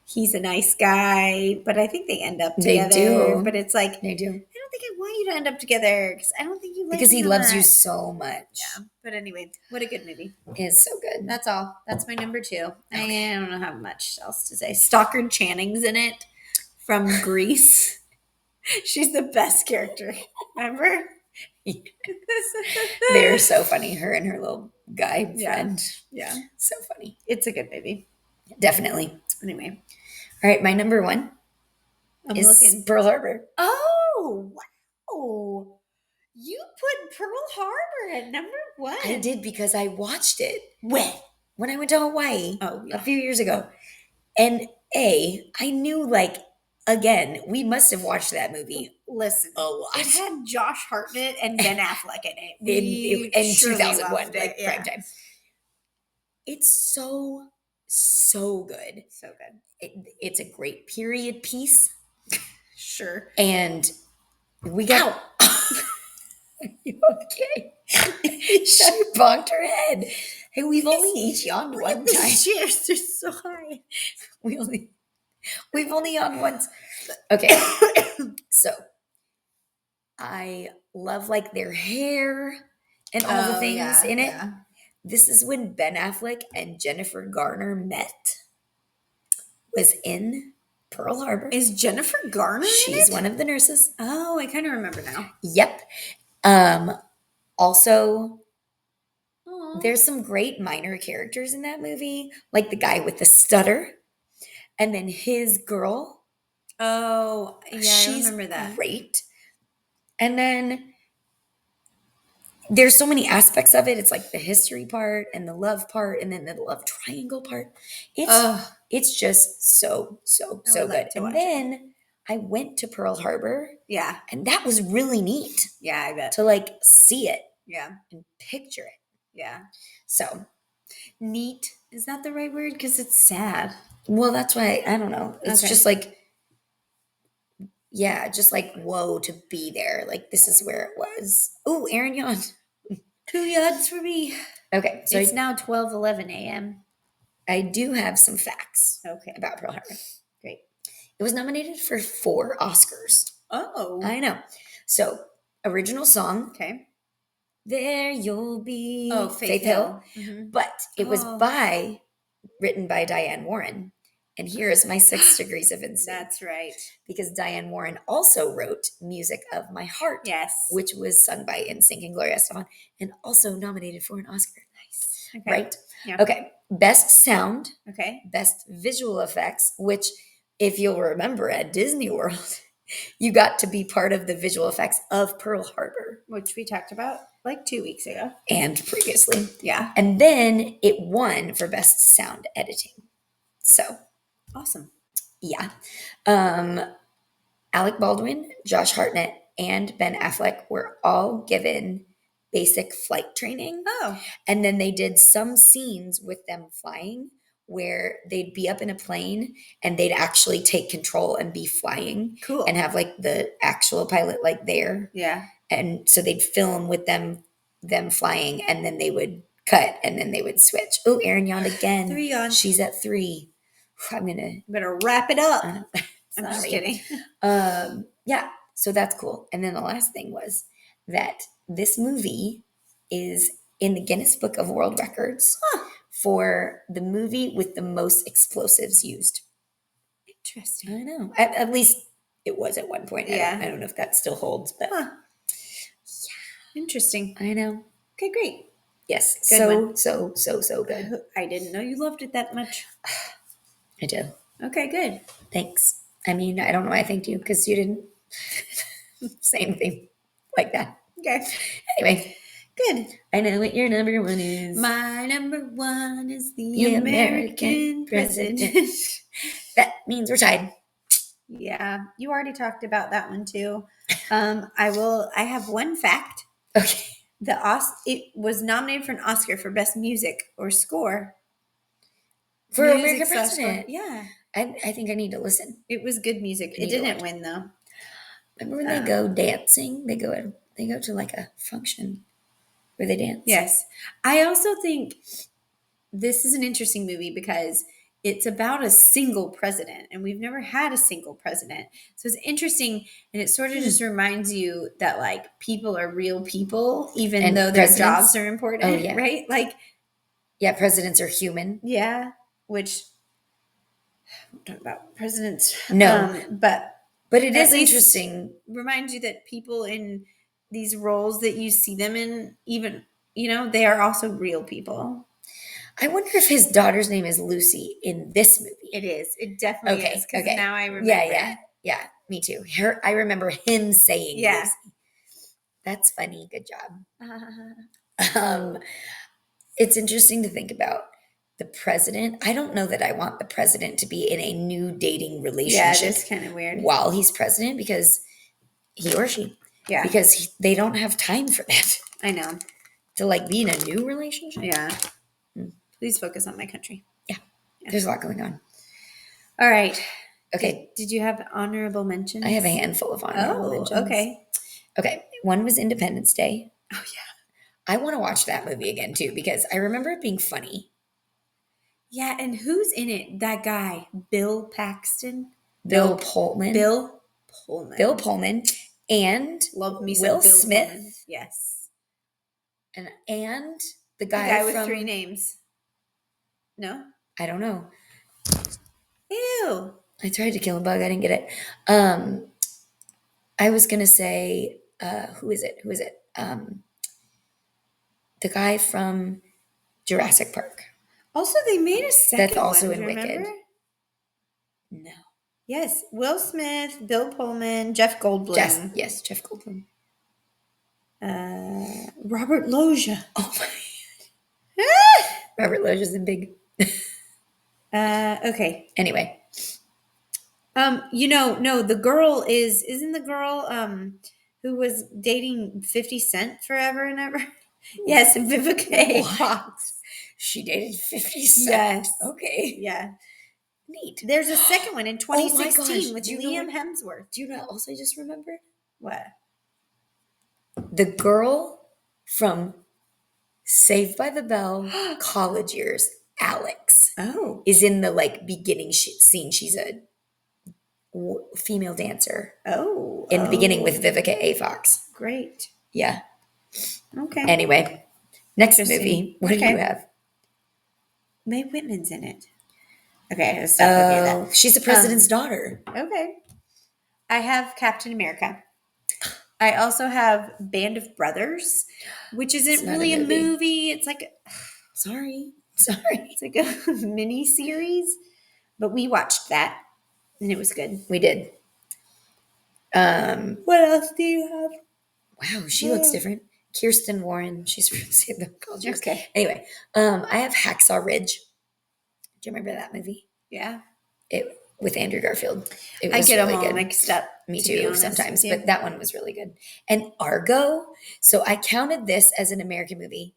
he's a nice guy, but I think they end up together. They do. But it's like, they do. I don't think I want you to end up together because I don't think you like because he me loves that. you so much. Yeah. But anyway, what a good movie. It is so good. That's all. That's my number 2. Okay. I don't know how much else to say. Stockard Channing's in it from Grease. She's the best character. Remember? They're so funny. Her and her little guy friend. Yeah. So funny. It's a good movie. Definitely. Anyway. All right. My number 1 is Pearl Harbor. Oh, wow. You put Pearl Harbor at number 1. I did because I watched it. When I went to Hawaii a few years ago. And I knew like, again, we must have watched that movie. Listen, a lot. It had Josh Hartnett and Ben Affleck in it. In 2001, like prime time. It's so good. So good. It's a great period piece. Sure. And we got. Are you okay? She bonked her head. Hey, we've only each yawned one time. Cheers, they're so high. We've only yawned once. Okay. So I love like their hair and all the things in it. Yeah. This is when Ben Affleck and Jennifer Garner met. Was in Pearl Harbor. Is Jennifer Garner in it? She's one of the nurses. Oh, I kind of remember now. Yep. Also, there's some great minor characters in that movie, like the guy with the stutter, and then his girl. Oh, yeah, she's I remember that. Great. And then there's so many aspects of it. It's like the history part and the love part, and then the love triangle part. It's just so good. And then I went to Pearl Harbor. Yeah. And that was really neat. Yeah, I bet. To like see it. Yeah. And picture it. Yeah. So neat. Is that the right word? Because it's sad. Well, that's why I don't know. It's just like, yeah, just like, whoa, to be there. Like, this is where it was. Oh, Aaron yawned. 2 yawns for me. Okay. So it's now 12:11 a.m. I do have some facts about Pearl Harbor. Great. It was nominated for 4 Oscars. Oh. I know. So, original song. Okay. There You'll Be Oh, Faith Hill. Mhm. But it was Oh. written by Diane Warren. And here is my 6 degrees of NSYNC. That's right. Because Diane Warren also wrote Music of My Heart, Yes. which was sung by NSYNC and Gloria Estefan, and also nominated for an Oscar. Nice. Okay. Right? Yeah. Okay. Best sound, Okay. best visual effects, which, if you'll remember at Disney World, you got to be part of the visual effects of Pearl Harbor. Which we talked about like 2 weeks ago. And previously. Yeah. And then it won for best sound editing. So, awesome. Yeah. Alec Baldwin, Josh Hartnett, and Ben Affleck were all given basic flight training. Oh. And then they did some scenes with them flying where they'd be up in a plane and they'd actually take control and be flying. Cool. And have like the actual pilot like there. Yeah. And so they'd film with them flying, and then they would cut and then they would switch. Oh, Erin yawned again. 3 yawned. She's at 3. I'm gonna better wrap it up. I'm Sorry. just kidding. Yeah, so that's cool. And then the last thing was that this movie is in the Guinness Book of World Records for the movie with the most explosives used. Interesting. I know. At least it was at one point. Yeah. I don't know if that still holds, but yeah. Interesting. I know. Okay, great. Yes. Good So good. I didn't know you loved it that much. I do. Okay, good. Thanks. I mean, I don't know why I thanked you because you didn't say anything like that. Okay. Anyway. Good. I know what your number one is. My number one is the American president. That means we're tied. Yeah, you already talked about that one too. I have one fact. Okay. It was nominated for an Oscar for best music or score. For American President. Score. Yeah. I think I need to listen. It was good music. It didn't win though. Remember when they go dancing? They go to like a function where they dance. Yes. I also think this is an interesting movie because it's about a single president, and we've never had a single president. So it's interesting, and it sort of just reminds you that like people are real people, even though their jobs are important. Oh, yeah. Right? Like, yeah, presidents are human. Yeah, which I'm talking about presidents. No, but it is interesting. Reminds you that people in these roles that you see them in, even they are also real people. I wonder if his daughter's name is Lucy in this movie. It is. It definitely is. Okay. Now I remember. Yeah. Me too. I remember him saying Lucy. That's funny. Good job. It's interesting to think about the president. I don't know that I want the president to be in a new dating relationship. Yeah, that's kind of weird. While he's president, because he or she. Yeah. Because they don't have time for that. I know. To like be in a new relationship. Yeah. Please focus on my country. Yeah. There's a lot going on. All right. Okay. Did you have honorable mentions? I have a handful of honorable mentions. Okay. One was Independence Day. Oh, yeah. I want to watch that movie again, too, because I remember it being funny. Yeah, and who's in it? That guy, Bill Paxton? Bill Pullman. Bill Pullman. And Love me Will Bill Smith. Pullman. Yes. And the guy with 3 names. No? I don't know. Ew. I tried to kill a bug. I didn't get it. I was going to say, who is it? The guy from Jurassic Park. Also, they made a second That's also one, in remember? Wicked. No. Yes. Will Smith, Bill Pullman, Jeff Goldblum. Yes, Jeff Goldblum. Robert Loggia. Oh, my God. Robert Loggia's a big... Okay. Anyway. No, the girl isn't the girl who was dating 50 Cent forever and ever? Yes, Vivica A. Fox. She dated 50 Cent. Yes. Okay. Yeah. Neat. There's a second one in 2016 with Liam Hemsworth. Do you know what else I just remembered? What? The girl from Saved by the Bell college years, Alex. Oh. Is in the beginning scene. She's a female dancer. Oh. In the beginning with Vivica A. Fox. Great. Yeah. Okay. Anyway, next Interesting. movie. What do you Okay. have? Mae Whitman's in it. Okay, I gotta stop looking at that. She's the president's daughter. Okay. I have Captain America. I also have Band of Brothers, which It's isn't not a really a movie. movie. It's like Sorry. it's like a mini series, but we watched that and it was good. We did. What else do you have? Wow, she looks different. Kirsten Warren. She's from Save the Cultures. Okay. Anyway, I have Hacksaw Ridge. Do you remember that movie? Yeah. It with Andrew Garfield. It I was get them really all good. mixed up. Me to be too, honest sometimes, with you. but that one was really good. And Argo. So I counted this as an American movie.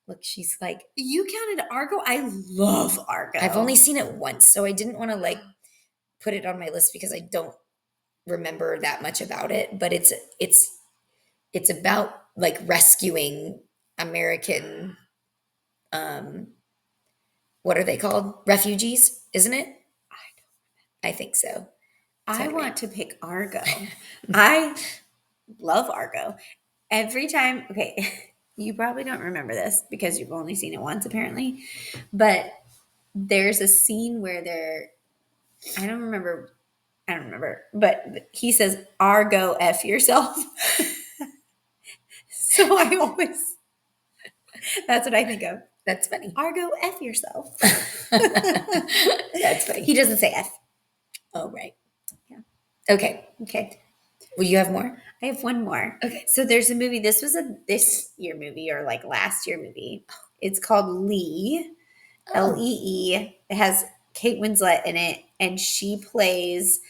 Look, she's like, You counted Argo? I love Argo. I've only seen it once, so I didn't want to like put it on my list because I don't remember that much about it. But it's about like rescuing American, what are they called? Refugees, isn't it? I think so. I anyway. want to pick Argo. I love Argo. Every time, okay, you probably don't remember this because you've only seen it once apparently, but there's a scene where I don't remember, but he says, Argo F yourself. So I always, that's what I think of. That's funny. Argo F yourself. That's funny. He doesn't say F. Oh, right. Yeah. Okay. Okay. Will you have more? I have one more. Okay. So there's a movie. This was a this year movie or like last year movie. It's called Lee. Lee. It has Kate Winslet in it, and she plays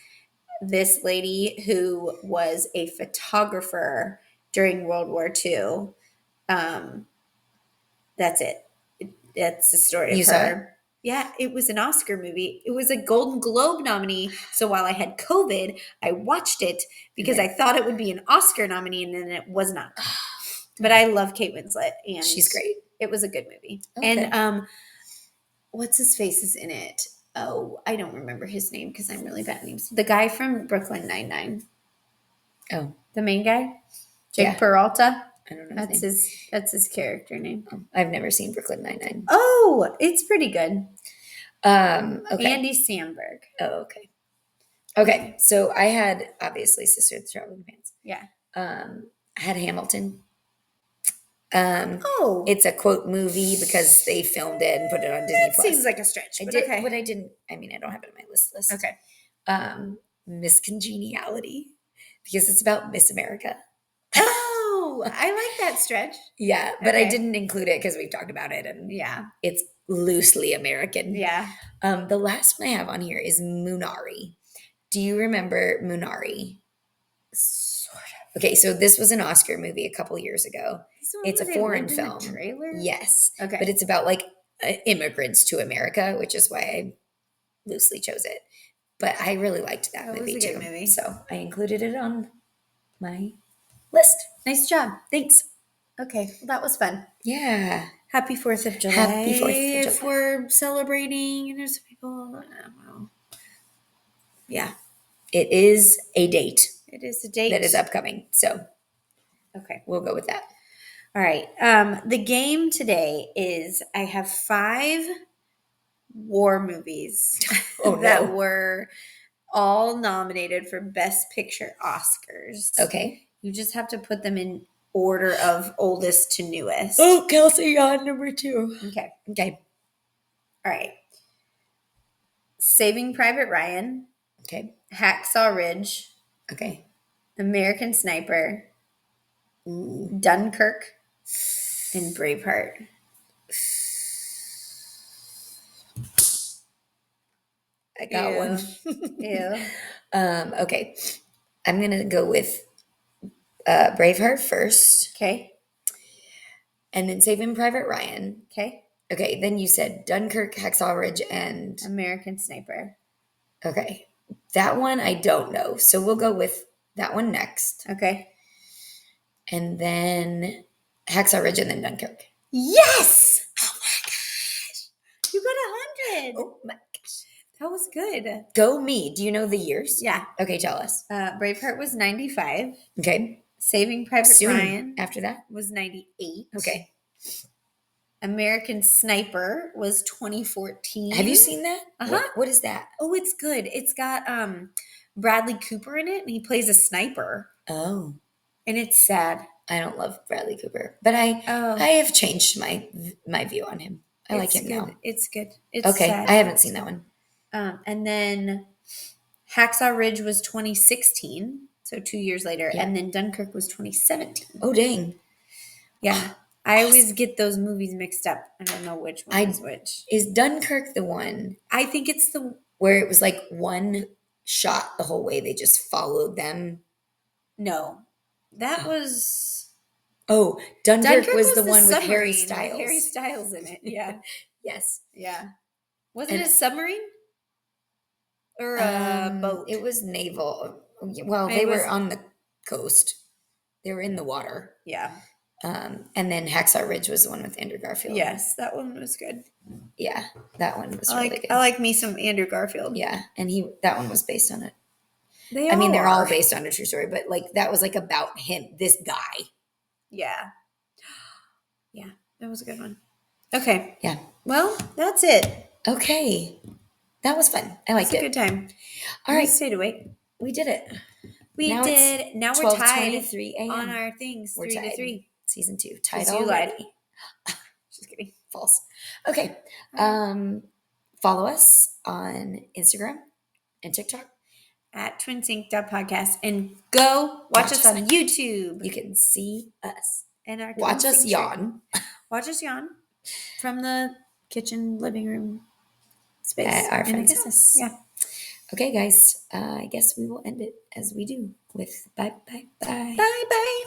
this lady who was a photographer during World War II. That's it. That's the story You of saw her. Yeah, it was an Oscar movie. It was a Golden Globe nominee. So while I had COVID, I watched it because I thought it would be an Oscar nominee, and then it was not. But I love Kate Winslet, and She's great. It was a good movie. Okay. And what's his face is in it? Oh, I don't remember his name because I'm really bad at names. The guy from Brooklyn Nine-Nine. Oh, The main guy, Jake yeah. Peralta. I don't know That's his character name. Oh, I've never seen Brooklyn Nine-Nine. Oh, it's pretty good. Okay. Andy Samberg. Oh, okay. Okay. So I had obviously Sister of the Traveling Pants. Yeah. I had Hamilton. Oh, It's a quote movie because they filmed it and put it on Disney that Plus. seems like a stretch. I But did, okay. but I didn't. I mean, I don't have it on my list. Okay. Miss Congeniality because it's about Miss America. Oh, I like that stretch. Yeah, but I Okay. didn't include it because we've talked about it, and Yeah. it's loosely American. Yeah. The last one I have on here is Munari. Do you remember Munari? Sort of. Okay, so this was an Oscar movie a couple years ago. This one It's a where they foreign lived in the film. trailer? Yes. Okay. But it's about like immigrants to America, which is why I loosely chose it. But I really liked that That was movie a good too. movie. So I included it on my list. Nice job. Thanks. Okay. Well, that was fun. Yeah. Happy 4th of July. Happy 4th of If July. we're celebrating and there's people, I don't know. Yeah. It is a date It is a date. that is upcoming. So Okay. we'll go with that. All right. The game today is I have 5 war movies Oh, that no. were all nominated for Best Picture Oscars. Okay. You just have to put them in order of oldest to newest. Oh, Kelsey on number 2. Okay. Okay. All right. Saving Private Ryan, Okay. Hacksaw Ridge, Okay. American Sniper, Ooh. Dunkirk, and Braveheart. I got one. Ew. Okay. I'm going to go with Braveheart first, Okay. and then Saving Private Ryan. Okay. Okay, then you said Dunkirk, Hacksaw Ridge, and American Sniper. okay, that one I don't know, so we'll go with that one next, Okay. and then Hacksaw Ridge, and then Dunkirk. Yes! Oh my gosh. You got 100. Oh my gosh, That was good. go me! Do you know the years? Yeah. Okay, tell us. Braveheart was 95. Okay, Saving Private Soon Ryan after that. was 98. Okay. American Sniper was 2014. Have you seen that? Uh-huh. What is that? Oh, it's good. It's got Bradley Cooper in it, and he plays a sniper. Oh, And it's sad. I don't love Bradley Cooper, but I have changed my view on him. I like him good. now. It's good. It's Okay, sad. I haven't seen that one. And then Hacksaw Ridge was 2016, so 2 years later, Yeah. and then Dunkirk was 2017. Oh, dang. Yeah. I always get those movies mixed up. I don't know which one is which. Is Dunkirk the one I think it's the where it was like one shot the whole way? They just followed them. no. That was Oh, Dunkirk was the one with Harry submarine Styles. with Harry Styles in it. Yeah. Yes. Yeah. Was it a submarine? Or a boat? It was naval. Well, they were on the coast. They were in the water. Yeah. And then Hacksaw Ridge was the one with Andrew Garfield. Yes, that one was good. Yeah, that one was really good. I like me some Andrew Garfield. Yeah, and that one was based on it. They're all based on a true story, but like that was like about him, this guy. Yeah. Yeah, that was a good one. Okay. Yeah. Well, that's it. Okay. That was fun. I liked it. It was a good time. All right. We stayed awake. We did it. Now we're tied a.m. on our things. We're 3-3. Season 2. Tied already. Lied. Just kidding. False. Okay. Follow us on Instagram and TikTok at TwiNSYNC.podcast and go watch us on YouTube. You can see us. And our watch us yawn. Watch us yawn from the kitchen living room space at our friend's house. Yeah. Okay, guys. I guess we will end it as we do with bye. Bye.